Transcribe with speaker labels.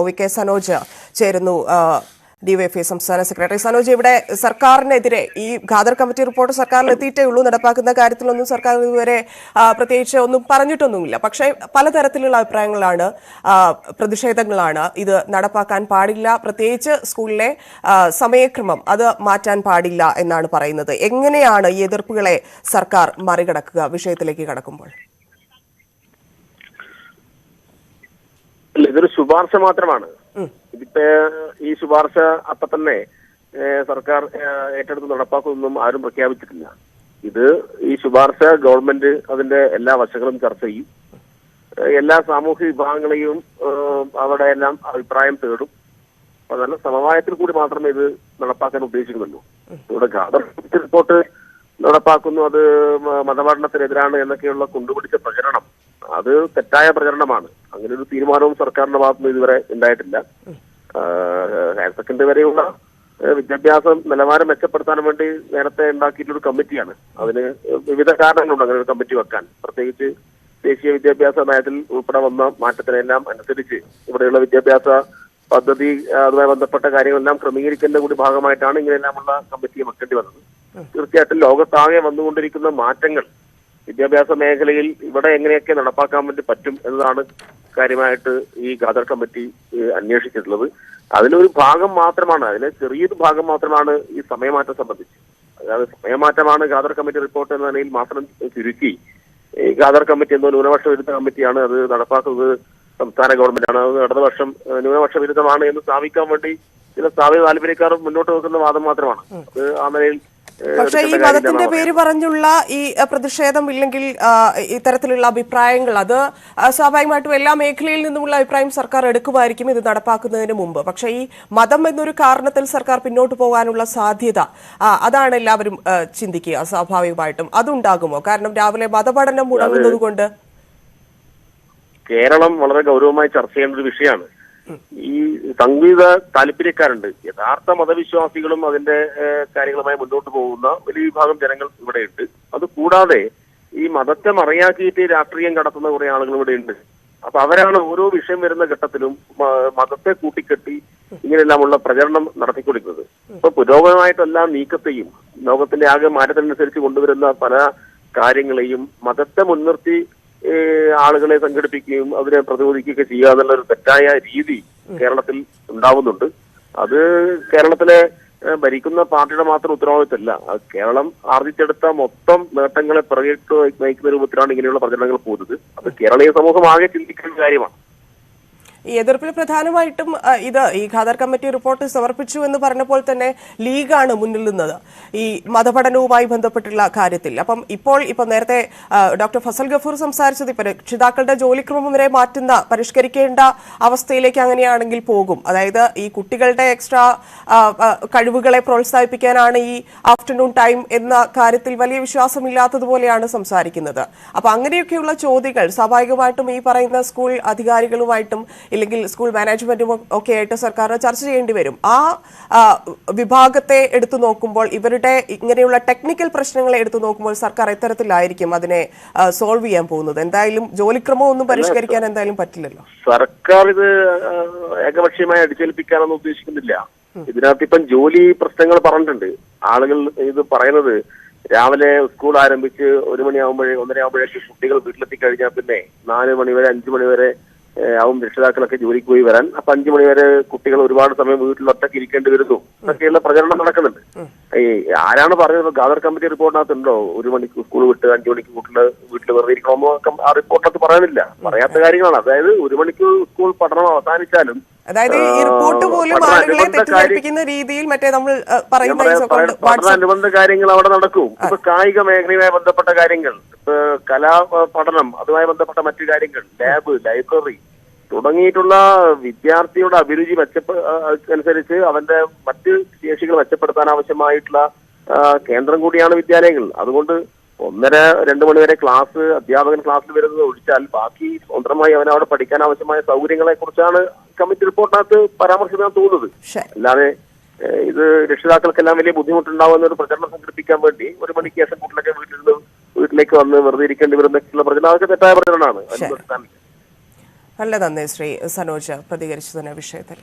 Speaker 1: OVK Sanoj ചേരുന്നു. DYFI സംസ്ഥാന secretary Sanoj, ഇവിടെ സർക്കാരിനെതിരെ ഈ ഖാദർ കമ്മിറ്റി റിപ്പോർട്ട് സർക്കാരിൽ എത്തിയിട്ടേ ഉള്ളൂ. നടപ്പാക്കുന്ന കാര്യത്തിലൊന്നും സർക്കാർ ഇതുവരെ പ്രത്യേകിച്ച് ഒന്നും പറഞ്ഞിട്ടൊന്നുമില്ല. പക്ഷേ പലതരത്തിലുള്ള അഭിപ്രായങ്ങളാണ്, പ്രതിഷേധങ്ങളാണ്. ഇത് നടപ്പാക്കാൻ പാടില്ല, പ്രത്യേകിച്ച് സ്കൂളിലെ സമയക്രമം അത് മാറ്റാൻ പാടില്ല എന്നാണ് പറയുന്നത്. എങ്ങനെയാണ് ഈ എതിർപ്പുകളെ സർക്കാർ മറികടക്കുക വിഷയത്തിലേക്ക് കടക്കുമ്പോൾ?
Speaker 2: ഇതൊരു ശുപാർശ മാത്രമാണ്. ഇതിപ്പോ ഈ ശുപാർശ അപ്പൊ തന്നെ സർക്കാർ ഏറ്റെടുത്ത് നടപ്പാക്കുന്നൊന്നും ആരും പ്രഖ്യാപിച്ചിട്ടില്ല. ഇത് ഈ ശുപാർശ ഗവൺമെന്റ് അതിന്റെ എല്ലാ വശങ്ങളും ചർച്ച ചെയ്യും, എല്ലാ സാമൂഹ്യ വിഭാഗങ്ങളെയും അവിടെ എല്ലാം അഭിപ്രായം തേടും. അപ്പൊ നല്ല സമവായത്തിൽ കൂടി മാത്രമേ ഇത് നടപ്പാക്കാൻ ഉദ്ദേശിക്കുന്നുള്ളൂ. ഇവിടെ ഖാദർ റിപ്പോർട്ട് നടപ്പാക്കുന്നു, അത് മതപഠനത്തിനെതിരാണ് എന്നൊക്കെയുള്ള കൊണ്ടുപിടിച്ച പ്രചരണം അത് തെറ്റായ പ്രചരണമാണ്. അങ്ങനെ ഒരു തീരുമാനവും സർക്കാരിന്റെ ഭാഗത്തുനിന്ന് ഇതുവരെ ഉണ്ടായിട്ടില്ല. ഹയർ സെക്കൻഡറി വരെയുള്ള വിദ്യാഭ്യാസം നിലവാരം മെച്ചപ്പെടുത്താൻ വേണ്ടി നേരത്തെ ഉണ്ടാക്കിയിട്ടൊരു കമ്മിറ്റിയാണ്. അതിന് വിവിധ കാരണങ്ങളുണ്ട് അങ്ങനെ ഒരു കമ്മിറ്റി വെക്കാൻ. പ്രത്യേകിച്ച് ദേശീയ വിദ്യാഭ്യാസ നയത്തിൽ ഉൾപ്പെടെ വന്ന മാറ്റത്തിനെല്ലാം അനുസരിച്ച് ഇവിടെയുള്ള വിദ്യാഭ്യാസ പദ്ധതി അതുമായി ബന്ധപ്പെട്ട കാര്യങ്ങളെല്ലാം ക്രമീകരിക്കുന്നതിന്റെ കൂടി ഭാഗമായിട്ടാണ് ഇങ്ങനെയെല്ലാമുള്ള കമ്മിറ്റിയെ വെക്കേണ്ടി വന്നത്. തീർച്ചയായിട്ടും ലോകത്താകെ വന്നുകൊണ്ടിരിക്കുന്ന മാറ്റങ്ങൾ വിദ്യാഭ്യാസ മേഖലയിൽ ഇവിടെ എങ്ങനെയൊക്കെ നടപ്പാക്കാൻ വേണ്ടി പറ്റും എന്നതാണ് കാര്യമായിട്ട് ഈ ഖാദർ കമ്മിറ്റി അന്വേഷിച്ചിട്ടുള്ളത്. അതിലൊരു ഭാഗം മാത്രമാണ്, അതിലെ ചെറിയൊരു ഭാഗം മാത്രമാണ് ഈ സമയമാറ്റം സംബന്ധിച്ച്. അതായത് സമയമാറ്റമാണ് ഖാദർ കമ്മിറ്റി റിപ്പോർട്ട് എന്ന നിലയിൽ മാത്രം ചുരുക്കി ഈ ഖാദർ കമ്മിറ്റി എന്തോ ന്യൂനപക്ഷ വിരുദ്ധ കമ്മിറ്റിയാണ്, അത് നടപ്പാക്കുന്നത് സംസ്ഥാന ഗവൺമെന്റാണ്, അത് ഇടതുപക്ഷം ന്യൂനപക്ഷ വിരുദ്ധമാണ് എന്ന് സ്ഥാപിക്കാൻ വേണ്ടി ചില സ്ഥാപിത താല്പര്യക്കാർ മുന്നോട്ട് വെക്കുന്ന വാദം മാത്രമാണ്. അത് ആ നിലയിൽ
Speaker 1: പക്ഷേ ഈ മതത്തിന്റെ പേര് പറഞ്ഞുള്ള ഈ പ്രതിഷേധം ഇല്ലെങ്കിൽ ഇത്തരത്തിലുള്ള അഭിപ്രായങ്ങൾ അത് സ്വാഭാവികമായിട്ടും എല്ലാ മേഖലയിൽ നിന്നുമുള്ള അഭിപ്രായം സർക്കാർ എടുക്കുമായിരിക്കും ഇത് നടപ്പാക്കുന്നതിന് മുമ്പ്. പക്ഷേ ഈ മതം എന്നൊരു കാരണത്തിൽ സർക്കാർ പിന്നോട്ട് പോകാനുള്ള സാധ്യത അതാണ് എല്ലാവരും ചിന്തിക്കുക. സ്വാഭാവികമായിട്ടും അതുണ്ടാകുമോ? കാരണം രാവിലെ മതപഠനം മുടങ്ങുന്നത് കൊണ്ട്
Speaker 2: കേരളം വളരെ ഗൗരവമായി ചർച്ച ചെയ്യേണ്ട ഒരു വിഷയമാണ്. ഈ സംഗീത താല്പര്യക്കാരുണ്ട്, യഥാർത്ഥ മതവിശ്വാസികളും അതിന്റെ കാര്യങ്ങളുമായി മുന്നോട്ട് പോകുന്ന വലിയ വിഭാഗം ജനങ്ങൾ ഇവിടെയുണ്ട്. അത് കൂടാതെ ഈ മതത്തെ മറയാക്കിയിട്ട് രാഷ്ട്രീയം കടത്തുന്ന കുറെ ആളുകൾ ഇവിടെ ഉണ്ട്. അപ്പൊ അവരാണ് ഓരോ വിഷയം വരുന്ന ഘട്ടത്തിലും മതത്തെ കൂട്ടിക്കെട്ടി ഇങ്ങനെയെല്ലാമുള്ള പ്രചരണം നടത്തിക്കൊടുക്കുന്നത്. ഇപ്പൊ പുരോഗമനമായിട്ടെല്ലാ നീക്കത്തെയും ലോകത്തിന്റെ ആകെ മാറ്റത്തിനനുസരിച്ച് കൊണ്ടുവരുന്ന പല കാര്യങ്ങളെയും മതത്തെ മുൻനിർത്തി ആളുകളെ സംഘടിപ്പിക്കുകയും അതിനെ പ്രതിരോധിക്കുകയൊക്കെ ചെയ്യുക എന്നുള്ള ഒരു തെറ്റായ രീതി കേരളത്തിൽ ഉണ്ടാവുന്നുണ്ട്. അത് കേരളത്തിലെ ഭരിക്കുന്ന പാർട്ടിയുടെ മാത്രം ഉത്തരവാദിത്തമല്ല, കേരളം ആർജിച്ചെടുത്ത മൊത്തം നേട്ടങ്ങളെ പിറകിട്ട് നയിക്കുന്ന രൂപത്തിലാണ് ഇങ്ങനെയുള്ള പ്രചരണങ്ങൾ പോകുന്നത്. അത് കേരളീയ സമൂഹം ആകെ ചിന്തിക്കേണ്ട കാര്യമാണ്.
Speaker 1: ഈ എതിർപ്പിൽ പ്രധാനമായിട്ടും ഇത് ഈ ഖാദർ കമ്മിറ്റി റിപ്പോർട്ട് സമർപ്പിച്ചു എന്ന് പറഞ്ഞപ്പോൾ തന്നെ ലീഗാണ് മുന്നിൽ നിന്നത് ഈ മതപഠനവുമായി ബന്ധപ്പെട്ടുള്ള കാര്യത്തിൽ. അപ്പം ഇപ്പോൾ നേരത്തെ ഡോക്ടർ ഫസൽ ഗഫൂർ സംസാരിച്ചത് ഇപ്പൊ രക്ഷിതാക്കളുടെ ജോലിക്രമം വരെ മാറ്റുന്ന പരിഷ്കരിക്കേണ്ട അവസ്ഥയിലേക്ക് അങ്ങനെയാണെങ്കിൽ പോകും. അതായത് ഈ കുട്ടികളുടെ എക്സ്ട്രാ കഴിവുകളെ പ്രോത്സാഹിപ്പിക്കാനാണ് ഈ ആഫ്റ്റർനൂൺ ടൈം എന്ന കാര്യത്തിൽ വലിയ വിശ്വാസമില്ലാത്തതുപോലെയാണ് സംസാരിക്കുന്നത്. അപ്പൊ അങ്ങനെയൊക്കെയുള്ള ചോദ്യങ്ങൾ സ്വാഭാവികമായിട്ടും ഈ പറയുന്ന സ്കൂൾ അധികാരികളുമായിട്ടും ഇല്ലെങ്കിൽ സ്കൂൾ മാനേജ്മെന്റും ഒക്കെ ആയിട്ട് സർക്കാർ ചർച്ച ചെയ്യേണ്ടി വരും. ആ വിഭാഗത്തെ എടുത്തു നോക്കുമ്പോൾ, ഇവരുടെ ഇങ്ങനെയുള്ള ടെക്നിക്കൽ പ്രശ്നങ്ങളെ എടുത്തു നോക്കുമ്പോൾ സർക്കാർ എത്തരത്തിലായിരിക്കും അതിനെ സോൾവ് ചെയ്യാൻ പോകുന്നത്? എന്തായാലും ജോലിക്രമം ഒന്നും പരിഷ്കരിക്കാൻ എന്തായാലും പറ്റില്ലല്ലോ.
Speaker 2: സർക്കാർ ഇത് ഏകപക്ഷീയമായി അടിച്ചേൽപ്പിക്കാനൊന്നും ഉദ്ദേശിക്കുന്നില്ല. ഇതിനകത്ത് ഇപ്പം ജോലി പ്രശ്നങ്ങൾ പറഞ്ഞിട്ടുണ്ട്. ആളുകൾ ഇത് പറയുന്നത് രാവിലെ സ്കൂൾ ആരംഭിച്ച് 1 മണിയാകുമ്പോഴേ 1:30 ആകുമ്പോഴേക്ക് കുട്ടികൾ വീട്ടിലെത്തി കഴിഞ്ഞാൽ പിന്നെ 4 മണി വരെ 5 മണി വരെ ആവും രക്ഷിതാക്കളൊക്കെ ജോലിക്ക് പോയി വരാൻ. അപ്പൊ 5 മണി വരെ കുട്ടികൾ ഒരുപാട് സമയം വീട്ടിൽ ഒറ്റയ്ക്ക് ഇരിക്കേണ്ടി വരുന്നു എന്നൊക്കെയുള്ള പ്രചരണം നടക്കുന്നുണ്ട്. ഈ ആരാണ് പറഞ്ഞത്? ഖാദർ കമ്മിറ്റി റിപ്പോർട്ടിനകത്തുണ്ടോ 1 മണിക്ക് സ്കൂൾ വിട്ട് 5 മണിക്ക് വീട്ടിൽ വെറുതെ ഇരിക്കണമെന്നോ ആ റിപ്പോർട്ടിനകത്ത് പറയാനില്ല. പറയാത്ത കാര്യങ്ങളാണ്. അതായത് 1 മണിക്ക് സ്കൂൾ പഠനം അവസാനിച്ചാലും,
Speaker 1: അതായത് ഈ റിപ്പോർട്ട് പോലും ആളുകളെ തെറ്റിദ്ധരിപ്പിക്കുന്ന രീതിയിൽ മറ്റേ നമ്മൾ
Speaker 2: അനുബന്ധ കാര്യങ്ങൾ അവിടെ നടക്കും. ഇപ്പൊ കായിക മേഖലയുമായി ബന്ധപ്പെട്ട കാര്യങ്ങൾ, കലാ പഠനം, അതുമായി ബന്ധപ്പെട്ട മറ്റു കാര്യങ്ങൾ, ലാബ്, ലൈബ്രറി തുടങ്ങിയിട്ടുള്ള വിദ്യാർത്ഥിയുടെ അഭിരുചി അനുസരിച്ച് അവന്റെ മറ്റ് ശേഷികൾ മെച്ചപ്പെടുത്താൻ ആവശ്യമായിട്ടുള്ള കേന്ദ്രം കൂടിയാണ് വിദ്യാലയങ്ങൾ. അതുകൊണ്ട് 1:30-2 മണി വരെ ക്ലാസ്, അധ്യാപകൻ ക്ലാസ്സിൽ വരുന്നത് ഒഴിച്ചാൽ ബാക്കി സ്വന്തമായി അവൻ അവിടെ പഠിക്കാൻ ആവശ്യമായ സൗകര്യങ്ങളെ കുറിച്ചാണ് കമ്മിറ്റി റിപ്പോർട്ടിനകത്ത് പരാമർശിക്കാൻ തോന്നുന്നത്. അല്ലാതെ ഇത് രക്ഷിതാക്കൾക്കെല്ലാം വലിയ ബുദ്ധിമുട്ടുണ്ടാവുന്ന ഒരു പ്രചരണം സംഘടിപ്പിക്കാൻ വേണ്ടി 1 മണിക്ക് ശേഷം കുട്ടികളൊക്കെ വീട്ടിലേക്ക് വന്ന് വെറുതെ ഇരിക്കേണ്ടി വരുന്ന പ്രചരണം, അതൊക്കെ തെറ്റായ പ്രചരണമാണ്.
Speaker 1: നല്ല നന്ദി ശ്രീ സനോജ് പ്രതികരിച്ചതിന് വിഷയത്തിൽ.